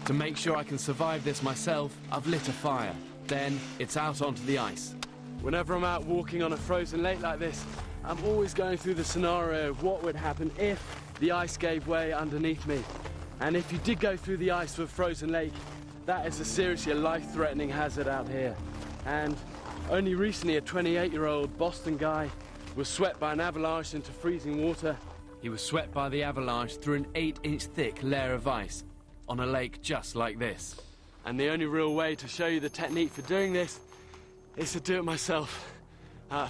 To make sure I can survive this myself, I've lit a fire. Then, it's out onto the ice. Whenever I'm out walking on a frozen lake like this, I'm always going through the scenario of what would happen if the ice gave way underneath me. And if you did go through the ice with a frozen lake, that is seriously a life-threatening hazard out here. And only recently, a 28-year-old Boston guy was swept by an avalanche into freezing water. He was swept by the avalanche through an 8-inch thick layer of ice on a lake just like this. And the only real way to show you the technique for doing this is to do it myself,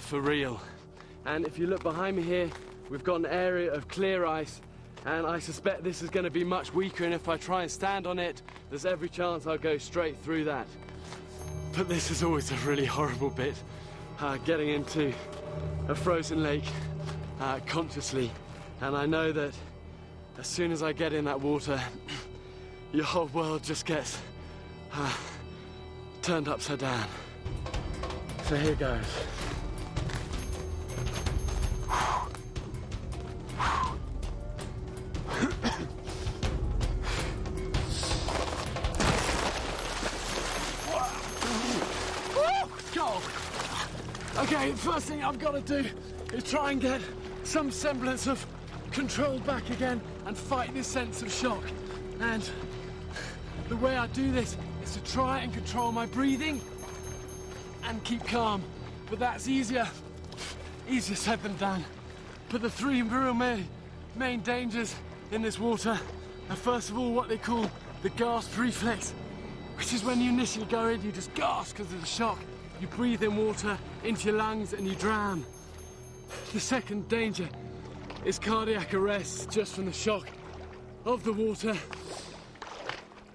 for real. And if you look behind me here, we've got an area of clear ice, and I suspect this is going to be much weaker, and if I try and stand on it, there's every chance I'll go straight through that. But this is always a really horrible bit, getting into a frozen lake consciously. And I know that as soon as I get in that water, your whole world just gets turned upside down. So here goes. Okay, the first thing I've got to do is try and get some semblance of control back again and fight this sense of shock. And the way I do this is to try and control my breathing and keep calm. But that's easier said than done. But the three real main dangers in this water are, first of all, what they call the gasp reflex, which is when you initially go in, you just gasp because of the shock. You breathe in water into your lungs and you drown. The second danger is cardiac arrest just from the shock of the water.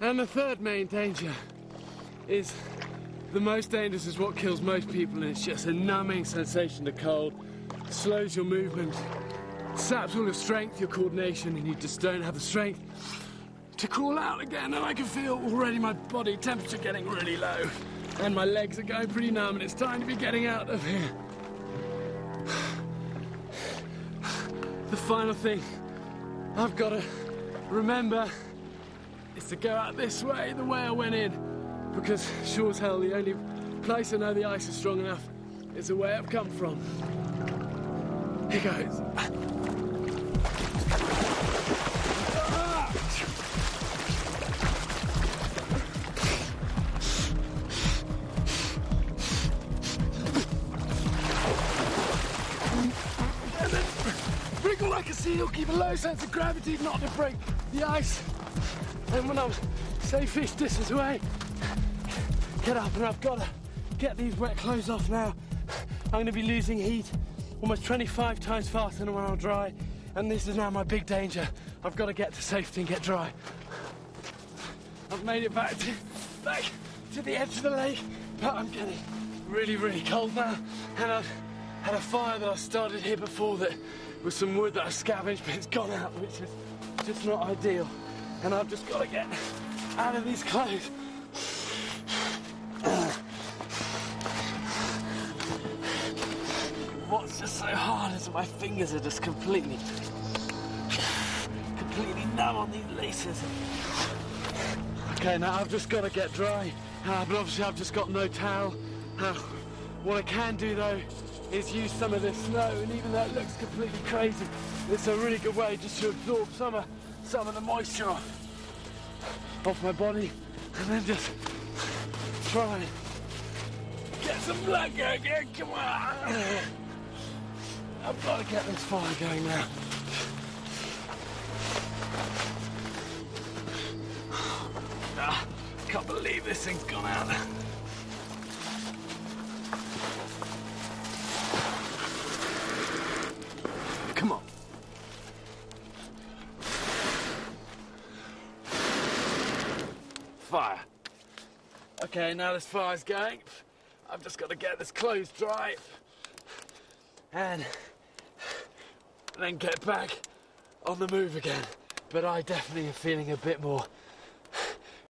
And the third main danger is the most dangerous, is what kills most people, and it's just a numbing sensation to cold. It slows your movement, saps all your strength, your coordination, and you just don't have the strength to crawl out again. And I can feel already my body temperature getting really low, and my legs are going pretty numb, and it's time to be getting out of here. The final thing I've got to remember is to go out this way, the way I went in, because sure as hell the only place I know the ice is strong enough is the way I've come from. Here goes. Wriggle like a seal, keep a low sense of gravity not to break the ice. And when I'm safe-ish distance away, get up, and I've got to get these wet clothes off now. I'm going to be losing heat almost 25 times faster than when I'm dry, and this is now my big danger. I've got to get to safety and get dry. I've made it back to the edge of the lake, but I'm getting really, really cold now, and I've had a fire that I started here before that with some wood that I scavenged, but it's gone out, which is just not ideal. And I've just got to get out of these clothes. What's just so hard is that my fingers are just completely numb on these laces. Okay, now I've just got to get dry, but obviously I've just got no towel. What I can do though is use some of this snow, and even though it looks completely crazy, it's a really good way just to absorb some of the moisture off my body, and then just try and get some blood going. Come on! I've got to get this fire going now. I can't believe this thing's gone out. Come on. Fire. Okay, now this fire's going. I've just got to get this clothes dry and then get back on the move again. But I definitely am feeling a bit more